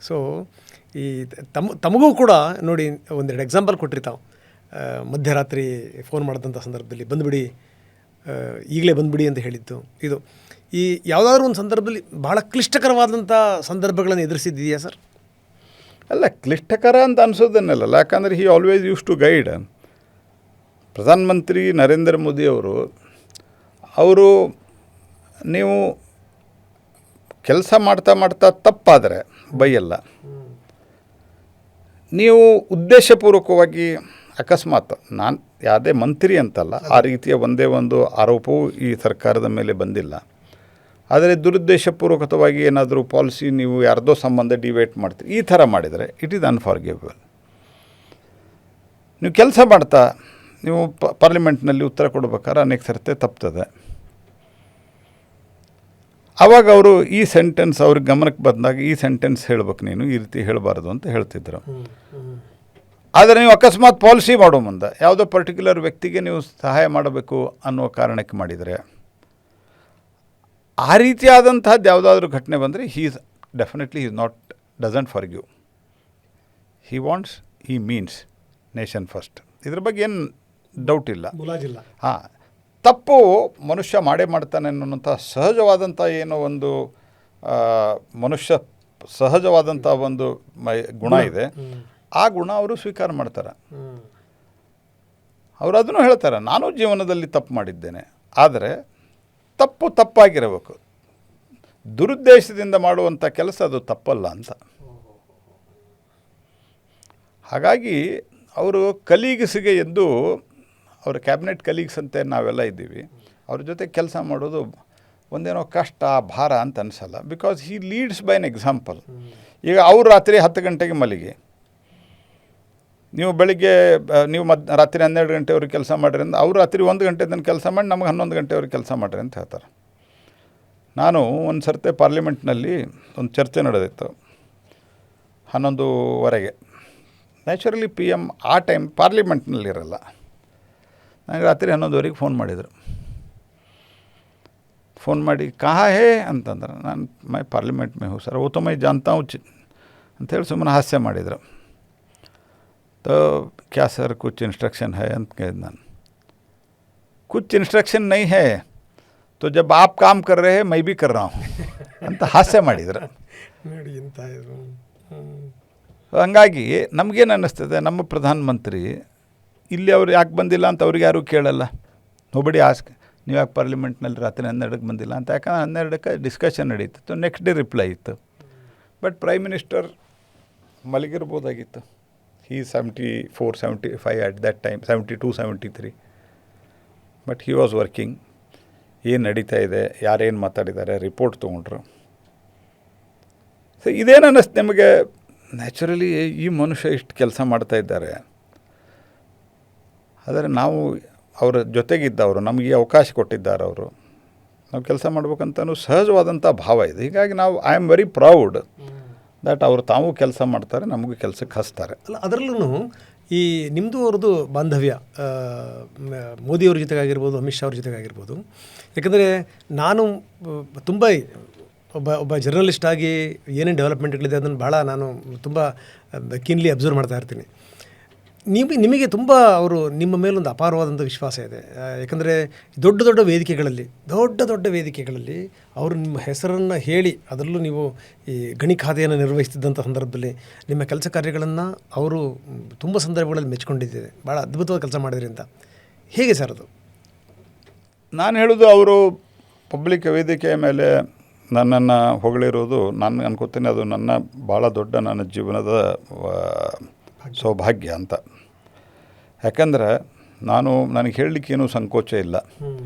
So ಈ ತಮಗೂ ಕೂಡ ನೋಡಿ ಒಂದೆರಡು ಎಕ್ಸಾಂಪಲ್ ಕೊಟ್ಟಿರ್ತಾವೆ. ಮಧ್ಯರಾತ್ರಿ ಫೋನ್ ಮಾಡಿದಂಥ ಸಂದರ್ಭದಲ್ಲಿ ಬಂದುಬಿಡಿ, ಈಗಲೇ ಬಂದುಬಿಡಿ ಅಂತ ಹೇಳಿದ್ದು. ಇದು ಈ ಯಾವುದಾದ್ರೂ ಒಂದು ಸಂದರ್ಭದಲ್ಲಿ ಭಾಳ ಕ್ಲಿಷ್ಟಕರವಾದಂಥ ಸಂದರ್ಭಗಳನ್ನು ಎದುರಿಸಿದ್ದೀಯಾ ಸರ್? ಅಲ್ಲ, ಕ್ಲಿಷ್ಟಕರ ಅಂತ ಅನಿಸೋದನ್ನೆಲ್ಲ, ಯಾಕಂದರೆ he always use to guide. ಪ್ರಧಾನಮಂತ್ರಿ ನರೇಂದ್ರ ಮೋದಿ ಅವರು ನೀವು ಕೆಲಸ ಮಾಡ್ತಾ ಮಾಡ್ತಾ ತಪ್ಪಾದರೆ ಬೈಯಲ್ಲ. ನೀವು ಉದ್ದೇಶಪೂರ್ವಕವಾಗಿ ಅಕಸ್ಮಾತ್, ನಾನು ಯಾವುದೇ ಮಂತ್ರಿ ಅಂತಲ್ಲ, ಆ ರೀತಿಯ ಒಂದೇ ಒಂದು ಆರೋಪವೂ ಈ ಸರ್ಕಾರದ ಮೇಲೆ ಬಂದಿಲ್ಲ. ಆದರೆ ದುರುದ್ದೇಶಪೂರ್ವಕವಾಗಿ ಏನಾದರೂ ಪಾಲಿಸಿ ನೀವು ಯಾರ್ದೋ ಸಂಬಂಧ ಡಿವೇಟ್ ಮಾಡ್ತೀರಿ, ಈ ಥರ ಮಾಡಿದರೆ ಇಟ್ ಈಸ್ ಅನ್ಫಾರ್ಗಿವಬಲ್. ನೀವು ಕೆಲಸ ಮಾಡ್ತಾ ನೀವು ಪಾರ್ಲಿಮೆಂಟ್ನಲ್ಲಿ ಉತ್ತರ ಕೊಡ್ಬೇಕಾದ್ರೆ ಅನೇಕ ಸರ್ತೆ ತಪ್ತದೆ. ಆವಾಗ ಅವರು ಈ ಸೆಂಟೆನ್ಸ್ ಅವ್ರಿಗೆ ಗಮನಕ್ಕೆ ಬಂದಾಗ ಈ ಸೆಂಟೆನ್ಸ್ ಹೇಳ್ಬೇಕು, ನೀನು ಈ ರೀತಿ ಹೇಳಬಾರ್ದು ಅಂತ ಹೇಳ್ತಿದ್ರು. ಆದರೆ ನೀವು ಅಕಸ್ಮಾತ್ ಪಾಲಿಸಿ ಮಾಡೋ ಮುಂದೆ ಯಾವುದೋ ಪರ್ಟಿಕ್ಯುಲರ್ ವ್ಯಕ್ತಿಗೆ ನೀವು ಸಹಾಯ ಮಾಡಬೇಕು ಅನ್ನೋ ಕಾರಣಕ್ಕೆ ಮಾಡಿದರೆ, ಆ ರೀತಿಯಾದಂಥದ್ದು ಯಾವುದಾದ್ರೂ ಘಟನೆ ಬಂದರೆ definitely doesn't forgive. He wants, he means nation first. ಇದ್ರ ಬಗ್ಗೆ ಏನು ಡೌಟ್ ಇಲ್ಲ. ಹಾಂ, ತಪ್ಪು ಮನುಷ್ಯ ಮಾಡೇ ಮಾಡ್ತಾನೆ ಅನ್ನೋಂಥ ಸಹಜವಾದಂಥ ಏನೋ ಒಂದು ಮನುಷ್ಯ ಸಹಜವಾದಂಥ ಒಂದು ಗುಣ ಇದೆ. ಆ ಗುಣ ಅವರು ಸ್ವೀಕಾರ ಮಾಡ್ತಾರೆ. ಅವರು ಅದನ್ನು ಹೇಳ್ತಾರೆ, ನಾನು ಜೀವನದಲ್ಲಿ ತಪ್ಪು ಮಾಡಿದ್ದೇನೆ, ಆದರೆ ತಪ್ಪು ತಪ್ಪಾಗಿರಬೇಕು, ದುರುದ್ದೇಶದಿಂದ ಮಾಡುವಂಥ ಕೆಲಸ ಅದು ತಪ್ಪಲ್ಲ ಅಂತ. ಹಾಗಾಗಿ ಅವರು ಕಲೀಗ್ಸಿಗೆ ಎದ್ದು, ಅವರ ಕ್ಯಾಬಿನೆಟ್ ಕಲೀಗ್ಸ್ ಅಂತ ನಾವೆಲ್ಲ ಇದ್ದೀವಿ, ಅವ್ರ ಜೊತೆ ಕೆಲಸ ಮಾಡೋದು ಒಂದೇನೋ ಕಷ್ಟ ಭಾರ ಅಂತ ಅನಿಸಲ್ಲ. Because he leads by an example. ಈಗ ಅವ್ರು ರಾತ್ರಿ 10 ಗಂಟೆಗೆ ಮಲಗಿ, ನೀವು ಬೆಳಿಗ್ಗೆ ನೀವು ರಾತ್ರಿ 12 ಗಂಟೆವರೆಗೆ ಕೆಲಸ ಮಾಡಿರಿ ಅಂತ, ಅವರು ರಾತ್ರಿ 1 ಗಂಟೆ ತನಕ ಕೆಲಸ ಮಾಡಿ ನಮಗೆ 11 ಗಂಟೆವರೆಗೆ ಕೆಲಸ ಮಾಡಿರಿ ಅಂತ ಹೇಳ್ತಾರೆ. ನಾನು ಒಂದು ಸರ್ತೆ ಪಾರ್ಲಿಮೆಂಟ್ನಲ್ಲಿ ಒಂದು ಚರ್ಚೆ ನಡೆದಿತ್ತು 11:15. ನ್ಯಾಚುರಲಿ PM ಆ ಟೈಮ್ ಪಾರ್ಲಿಮೆಂಟ್ನಲ್ಲಿರಲ್ಲ. ನನಗೆ ರಾತ್ರಿ 11:15 ಫೋನ್ ಮಾಡಿದರು. फ़ोन ಮಾಡಿ ಕಹಾ ಹೇ ಅಂತಂದ್ರೆ, ನಾನು ಮೈ ಪಾರ್ಲಿಮೆಂಟ್ ಮೇ ಹೂ ಸರ್, ಓ ತೋ ಮೈ ಜಾನ್ತಾ ಹೂ ಅಂಥೇಳಿ ಸುಮ್ಮನೆ ಹಾಸ್ಯ ಮಾಡಿದರು. तो क्या सर कुछ इंस्ट्रक्शन है ಅಂತ ಕೇಳಿದೆ ನಾನು. कुछ इंस्ट्रक्शन नहीं है तो जब आप काम कर रहे हैं मैं भी कर रहा हूँ ಅಂತ ಹಾಸ್ಯ ಮಾಡಿದರು. ಹಂಗಾಗಿ ನಮಗೇನು ಅನ್ನಿಸ್ತದೆ, ನಮ್ಮ ಪ್ರಧಾನಮಂತ್ರಿ ಇಲ್ಲಿ ಅವ್ರು ಯಾಕೆ ಬಂದಿಲ್ಲ ಅಂತ ಅವ್ರಿಗೆ ಯಾರೂ ಕೇಳಲ್ಲ. ನೋಬಡಿ ಆಸ್ಕ್, ನೀವು ಯಾಕೆ ಪಾರ್ಲಿಮೆಂಟ್ನಲ್ಲಿ ರಾತ್ರಿ 12ಕ್ಕೆ ಬಂದಿಲ್ಲ ಅಂತ. ಯಾಕಂದ್ರೆ 12ಕ್ಕೆ ಡಿಸ್ಕಷನ್ ನಡೀತಿತ್ತು, ನೆಕ್ಸ್ಟ್ ಡೇ ರಿಪ್ಲೈ ಇತ್ತು. ಬಟ್ ಪ್ರೈಮ್ ಮಿನಿಸ್ಟರ್ ಮಲಗಿರ್ಬೋದಾಗಿತ್ತು. he 74, 75 at that time, 72, 73. But he was working. ಏನು ನಡೀತಾ ಇದೆ, ಯಾರೇನು ಮಾತಾಡಿದ್ದಾರೆ, ರಿಪೋರ್ಟ್ ತೊಗೊಂಡ್ರು. ಸೊ ಇದೇನು ಅನ್ನಿಸ್ತು ನಿಮಗೆ, ನ್ಯಾಚುರಲಿ ಈ ಮನುಷ್ಯ ಇಷ್ಟು ಕೆಲಸ ಮಾಡ್ತಾ ಇದ್ದಾರೆ, ಆದರೆ ನಾವು ಅವರ ಜೊತೆಗಿದ್ದವರು, ನಮಗೆ ಅವಕಾಶ ಕೊಟ್ಟಿದ್ದಾರೆ ಅವರು, ನಾವು ಕೆಲಸ ಮಾಡ್ಬೇಕಂತನೂ ಸಹಜವಾದಂಥ ಭಾವ ಇದೆ. ಹೀಗಾಗಿ ನಾವು I am very proud that ಅವರು ತಾವು ಕೆಲಸ ಮಾಡ್ತಾರೆ, ನಮಗೂ ಕೆಲಸಕ್ಕೆ ಹಚ್ತಾರೆ. ಅಲ್ಲ, ಅದರಲ್ಲೂ ಈ ನಿಮ್ಮದು ಅವ್ರದ್ದು ಬಾಂಧವ್ಯ ಮೋದಿಯವ್ರ ಜೊತೆಗಾಗಿರ್ಬೋದು, ಅಮಿತ್ ಶಾ ಅವ್ರ ಜೊತೆಗಾಗಿರ್ಬೋದು. ಯಾಕಂದರೆ ನಾನು ತುಂಬ ಒಬ್ಬ ಜರ್ನಲಿಸ್ಟ್ ಆಗಿ ಏನೇನು ಡೆವಲಪ್ಮೆಂಟ್ಗಳಿದೆ ಅದನ್ನು ಭಾಳ ನಾನು ತುಂಬ ಕೀನ್ಲಿ ಅಬ್ಸರ್ವ್ ಮಾಡ್ತಾ ಇರ್ತೀನಿ. ನಿಮಗೆ ತುಂಬ ಅವರು ನಿಮ್ಮ ಮೇಲೊಂದು ಅಪಾರವಾದಂಥ ವಿಶ್ವಾಸ ಇದೆ. ಯಾಕಂದರೆ ದೊಡ್ಡ ದೊಡ್ಡ ವೇದಿಕೆಗಳಲ್ಲಿ ಅವರು ನಿಮ್ಮ ಹೆಸರನ್ನು ಹೇಳಿ, ಅದರಲ್ಲೂ ನೀವು ಈ ಗಣಿ ಖಾತೆಯನ್ನು ನಿರ್ವಹಿಸ್ತಿದ್ದಂಥ ಸಂದರ್ಭದಲ್ಲಿ ನಿಮ್ಮ ಕೆಲಸ ಕಾರ್ಯಗಳನ್ನು ಅವರು ತುಂಬ ಸಂದರ್ಭಗಳಲ್ಲಿ ಮೆಚ್ಕೊಂಡಿದ್ದಿದೆ, ಭಾಳ ಅದ್ಭುತವಾಗಿ ಕೆಲಸ ಮಾಡಿದ್ರಿ ಅಂತ. ಹೇಗೆ ಸರ್ ಅದು? ನಾನು ಹೇಳೋದು, ಅವರು ಪಬ್ಲಿಕ್ ವೇದಿಕೆಯ ಮೇಲೆ ನನ್ನನ್ನು ಹೊಗಳಿರೋದು, ನಾನು ಅನ್ಕೋತೀನಿ ಅದು ಭಾಳ ದೊಡ್ಡ ನನ್ನ ಜೀವನದ ಸೌಭಾಗ್ಯ ಅಂತ. ಯಾಕಂದರೆ ನನಗೆ ಹೇಳಲಿಕ್ಕೇನೂ ಸಂಕೋಚ ಇಲ್ಲ.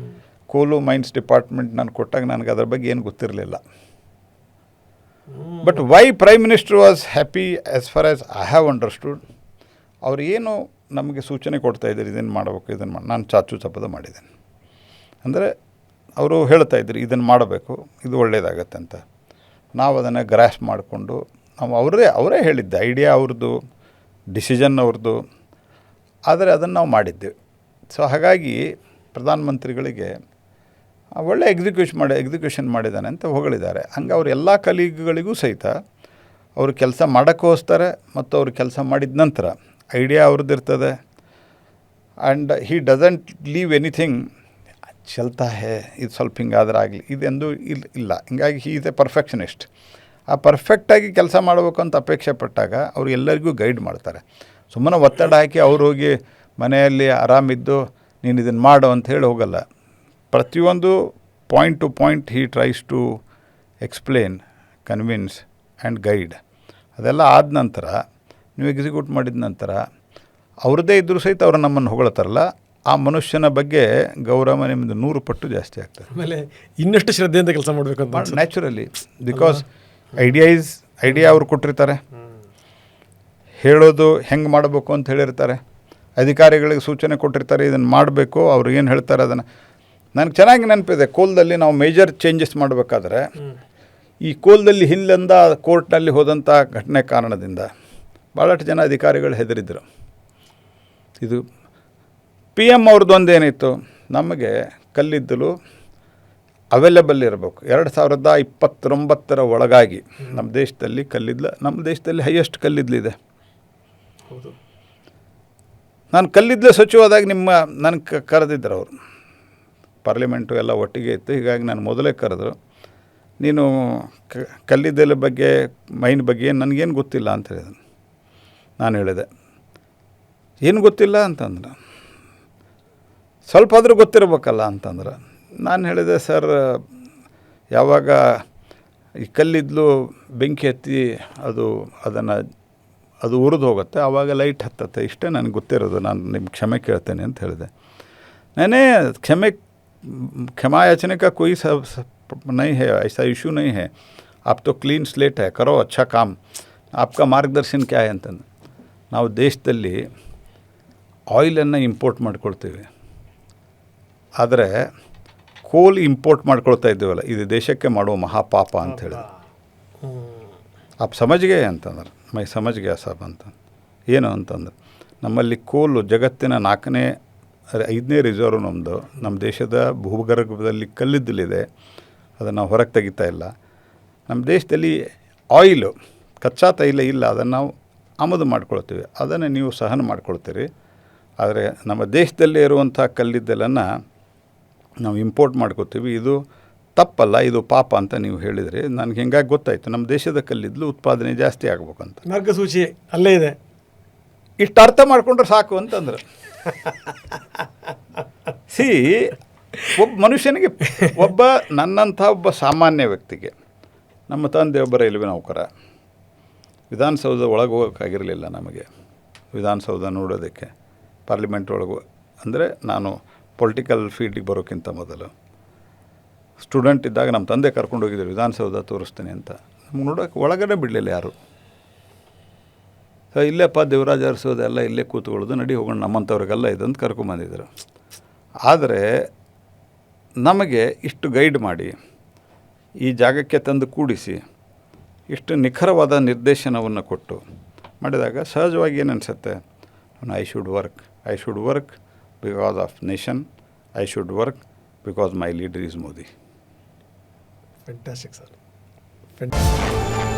ಕೋಲು ಮೈನ್ಸ್ ಡಿಪಾರ್ಟ್ಮೆಂಟ್ ನಾನು ಕೊಟ್ಟಾಗ ನನಗೆ ಅದ್ರ ಬಗ್ಗೆ ಏನು ಗೊತ್ತಿರಲಿಲ್ಲ. But why prime minister was happy as for as I have understood. ಅವರು ಏನು ನಮಗೆ ಸೂಚನೆ ಕೊಡ್ತಾಯಿದ್ರು, ಇದನ್ನು ಮಾಡಬೇಕು, ನಾನು ಚಾಚು ಚಪ್ಪದ ಮಾಡಿದ್ದೇನೆ. ಅಂದರೆ ಅವರು ಹೇಳ್ತಾಯಿದ್ರು ಇದನ್ನು ಮಾಡಬೇಕು, ಇದು ಒಳ್ಳೆಯದಾಗತ್ತೆ ಅಂತ. ನಾವು ಅದನ್ನು ಗ್ರಾಸ್ಪ್ ಮಾಡಿಕೊಂಡು, ನಾವು ಅವರೇ ಹೇಳಿದ್ದೆ, ಐಡಿಯಾ ಅವ್ರದ್ದು, ಡಿಸಿಷನ್ ಅವ್ರದ್ದು, ಆದರೆ ಅದನ್ನು ನಾವು ಮಾಡಿದ್ದೇವೆ. ಸೊ ಹಾಗಾಗಿ ಪ್ರಧಾನಮಂತ್ರಿಗಳಿಗೆ ಒಳ್ಳೆ ಎಕ್ಸಿಕ್ಯೂಷನ್ ಮಾಡಿದ್ದಾನೆ ಅಂತ ಹೊಗಳಿದ್ದಾರೆ. ಹಂಗೆ ಅವ್ರ ಎಲ್ಲ ಕಲೀಗ್ಗಳಿಗೂ ಸಹಿತ ಅವರು ಕೆಲಸ ಮಾಡೋಕ್ಕೋಸ್ತಾರೆ ಮತ್ತು ಅವರು ಕೆಲಸ ಮಾಡಿದ ನಂತರ ಐಡಿಯಾ ಅವ್ರದ್ದು ಇರ್ತದೆ. And he doesn't leave anything ಚಲ್ತಾ ಹೇ, ಇದು ಸ್ವಲ್ಪ ಹಿಂಗಾದ್ರೆ ಆಗಲಿ ಇದೆಂದು ಇಲ್ಲ. ಹಿಂಗಾಗಿ ಹಿ ಈಸ್ ಎ ಪರ್ಫೆಕ್ಷನಿಸ್ಟ್. ಆ ಪರ್ಫೆಕ್ಟಾಗಿ ಕೆಲಸ ಮಾಡಬೇಕು ಅಂತ ಅಪೇಕ್ಷೆ ಪಟ್ಟಾಗ ಅವ್ರು ಎಲ್ಲರಿಗೂ ಗೈಡ್ ಮಾಡ್ತಾರೆ. ಸುಮ್ಮನೆ ಒತ್ತಡ ಹಾಕಿ ಅವ್ರು ಹೋಗಿ ಮನೆಯಲ್ಲಿ ಆರಾಮಿದ್ದು ನೀನು ಇದನ್ನು ಮಾಡು ಅಂತ ಹೇಳಿ ಹೋಗಲ್ಲ. ಪ್ರತಿಯೊಂದು point to point he tries to explain, convince and guide. ಅದೆಲ್ಲ ಆದ ನಂತರ ನೀವು ಎಕ್ಸಿಕ್ಯೂಟ್ ಮಾಡಿದ ನಂತರ ಅವ್ರದ್ದೇ ಇದ್ದರೂ ಸಹಿತ ಅವರು ನಮ್ಮನ್ನು ಹೊಗಳ್ತಾರಲ್ಲ, ಆ ಮನುಷ್ಯನ ಬಗ್ಗೆ ಗೌರವ ನಿಮ್ಮದು 100 ಪಟ್ಟು ಜಾಸ್ತಿ ಆಗ್ತದೆ. ಆಮೇಲೆ ಇನ್ನಷ್ಟು ಶ್ರದ್ಧೆಯಿಂದ ಕೆಲಸ ಮಾಡಬೇಕು ಅಂತ ನ್ಯಾಚುರಲಿ, ಬಿಕಾಸ್ ಐಡಿಯಾ ಅವ್ರು ಕೊಟ್ಟಿರ್ತಾರೆ, ಹೇಳೋದು ಹೆಂಗೆ ಮಾಡಬೇಕು ಅಂತ ಹೇಳಿರ್ತಾರೆ, ಅಧಿಕಾರಿಗಳಿಗೆ ಸೂಚನೆ ಕೊಟ್ಟಿರ್ತಾರೆ ಇದನ್ನು ಮಾಡಬೇಕು, ಅವ್ರು ಏನು ಹೇಳ್ತಾರೆ ಅದನ್ನು. ನನಗೆ ಚೆನ್ನಾಗಿ ನೆನಪಿದೆ, ಕೋಲ್ದಲ್ಲಿ ನಾವು ಮೇಜರ್ ಚೇಂಜಸ್ ಮಾಡಬೇಕಾದ್ರೆ ಈ ಕೋಲ್ದಲ್ಲಿ ಹಿಂದಿಂದ ಕೋರ್ಟ್ನಲ್ಲಿ ಹೋದಂಥ ಘಟನೆ ಕಾರಣದಿಂದ ಭಾಳಷ್ಟು ಜನ ಅಧಿಕಾರಿಗಳು ಹೆದರಿದ್ರು. ಇದು PM ಅವ್ರದ್ದು ಒಂದೇನಿತ್ತು, ನಮಗೆ ಕಲ್ಲಿದ್ದಲು ಅವೈಲೇಬಲ್ ಇರಬೇಕು. 2029 ಒಳಗಾಗಿ ನಮ್ಮ ದೇಶದಲ್ಲಿ ನಮ್ಮ ದೇಶದಲ್ಲಿ ಹೈಯೆಸ್ಟ್ ಕಲ್ಲಿದ್ದಲಿದೆ. ಹೌದು. ನಾನು ಕಲ್ಲಿದ್ದಲು ಸಚಿವರಾದಾಗ ನನಗೆ ಕರೆದಿದ್ದರು ಅವರು, ಪಾರ್ಲಿಮೆಂಟು ಎಲ್ಲ ಒಟ್ಟಿಗೆ ಇತ್ತು. ಹೀಗಾಗಿ ನಾನು ಮೊದಲೇ ಕರೆದ್ರು, ನೀನು ಕಲ್ಲಿದ್ದಲ ಬಗ್ಗೆ ಮೈನ್ ಬಗ್ಗೆ ನನಗೇನು ಗೊತ್ತಿಲ್ಲ ಅಂತ ಹೇಳಿದನು. ನಾನು ಹೇಳಿದೆ ಏನು ಗೊತ್ತಿಲ್ಲ ಅಂತಂದ್ರೆ, ಸ್ವಲ್ಪ ಆದರೂ ಗೊತ್ತಿರಬೇಕಲ್ಲ ಅಂತಂದ್ರೆ. ನಾನು ಹೇಳಿದೆ ಸರ್, ಯಾವಾಗ ಈ ಕಲ್ಲಿದ್ದಲು ಬೆಂಕಿ ಹತ್ತಿ ಅದು ಉರಿದು ಹೋಗುತ್ತೆ, ಆವಾಗ ಲೈಟ್ ಹತ್ತತ್ತೆ, ಇಷ್ಟೇ ನನಗೆ ಗೊತ್ತಿರೋದು, ನಾನು ನಿಮ್ಗೆ ಕ್ಷಮೆ ಕೇಳ್ತೇನೆ ಅಂತ ಹೇಳಿದೆ. ನಾನೇ क्षमा याचने का कोई नहीं है, ऐसा इशू नहीं है, आप तो क्लीन स्लेट है, करो अच्छा काम, आपका मार्गदर्शन क्या है ಅಂತಂದು. ನಾವು ದೇಶದಲ್ಲಿ ಆಯಿಲನ್ನು ಇಂಪೋರ್ಟ್ ಮಾಡ್ಕೊಳ್ತೀವಿ, ಆದರೆ ಕೋಲ್ ಇಂಪೋರ್ಟ್ ಮಾಡ್ಕೊಳ್ತಾ ಇದ್ದೀವಲ್ಲ, ಇದು ದೇಶಕ್ಕೆ ಮಾಡುವ ಮಹಾಪಾಪ ಅಂತ ಹೇಳಿದೆ. ಆಪ್ ಸಮಜ್ಗೆ ಅಂತಂದ್ರೆ ಮೈ ಸಮಜ್ಗೆ ಸಾಬ್ ಅಂತ. ಏನು ಅಂತಂದ್ರೆ, ನಮ್ಮಲ್ಲಿ ಕೋಲು ಜಗತ್ತಿನ 5ನೇ ರಿಸರ್ವ್ ನಮ್ಮದು. ನಮ್ಮ ದೇಶದ ಭೂಗರ್ಭದಲ್ಲಿ ಕಲ್ಲಿದ್ದಲಿದೆ, ಅದನ್ನು ನಾವು ಹೊರಗೆ ತೆಗಿತಾ ಇಲ್ಲ. ನಮ್ಮ ದೇಶದಲ್ಲಿ ಆಯಿಲು, ಕಚ್ಚಾ ತೈಲ ಇಲ್ಲ, ಅದನ್ನು ನಾವು ಆಮದು ಮಾಡ್ಕೊಳ್ತೀವಿ, ಅದನ್ನು ನೀವು ಸಹನ ಮಾಡ್ಕೊಳ್ತೀರಿ. ಆದರೆ ನಮ್ಮ ದೇಶದಲ್ಲೇ ಇರುವಂಥ ಕಲ್ಲಿದ್ದಲನ್ನು ನಾವು ಇಂಪೋರ್ಟ್ ಮಾಡ್ಕೊತೀವಿ, ಇದು ತಪ್ಪಲ್ಲ, ಇದು ಪಾಪ ಅಂತ ನೀವು ಹೇಳಿದ್ರಿ. ನನಗೆ ಹಿಂಗಾಗಿ ಗೊತ್ತಾಯಿತು ನಮ್ಮ ದೇಶದ ಕಲ್ಲಿದ್ದಲು ಉತ್ಪಾದನೆ ಜಾಸ್ತಿ ಆಗ್ಬೇಕಂತ. ಮಾರ್ಗಸೂಚಿ ಅಲ್ಲೇ ಇದೆ, ಇಷ್ಟು ಅರ್ಥ ಮಾಡ್ಕೊಂಡ್ರೆ ಸಾಕು ಅಂತಂದ್ರೆ. ಒಬ್ಬ ಮನುಷ್ಯನಿಗೆ, ನನ್ನಂಥ ಒಬ್ಬ ಸಾಮಾನ್ಯ ವ್ಯಕ್ತಿಗೆ, ನಮ್ಮ ತಂದೆ ಒಬ್ಬ ರೈಲ್ವೆ ನೌಕರ, ವಿಧಾನಸೌಧ ಒಳಗೆ ಹೋಗೋಕ್ಕಾಗಿರಲಿಲ್ಲ ನಮಗೆ. ವಿಧಾನಸೌಧ ನೋಡೋದಕ್ಕೆ ಪಾರ್ಲಿಮೆಂಟ್ ಒಳಗೆ, ಅಂದರೆ ನಾನು ಪೊಲಿಟಿಕಲ್ ಫೀಲ್ಡಿಗೆ ಬರೋಕ್ಕಿಂತ ಮೊದಲು ಸ್ಟೂಡೆಂಟ್ ಇದ್ದಾಗ ನಮ್ಮ ತಂದೆ ಕರ್ಕೊಂಡು ಹೋಗಿದ್ರು, ವಿಧಾನಸೌಧ ತೋರಿಸ್ತೀನಿ ಅಂತ. ನಮ್ಗೆ ನೋಡೋಕೆ ಒಳಗಡೆ ಬಿಡಲಿಲ್ಲ ಯಾರು. ಇಲ್ಲೇಪ್ಪ ದೇವರಾಜ ಅರಸೋದು ಎಲ್ಲ ಇಲ್ಲೇ ಕೂತ್ಕೊಳ್ಳೋದು, ನಡಿ ಹೋಗೋಣ ನಮ್ಮಂಥವ್ರಿಗೆಲ್ಲ ಇದಂತ ಕರ್ಕೊಂಬಂದಿದ್ರು. ಆದರೆ ನಮಗೆ ಇಷ್ಟು ಗೈಡ್ ಮಾಡಿ ಈ ಜಾಗಕ್ಕೆ ತಂದು ಕೂಡಿಸಿ ಇಷ್ಟು ನಿಖರವಾದ ನಿರ್ದೇಶನವನ್ನು ಕೊಟ್ಟು ಮಾಡಿದಾಗ ಸಹಜವಾಗಿ ಏನು ಅನಿಸುತ್ತೆ, I should work because of nation, I should work because my leader is Modi. Fantastic sir, fantastic.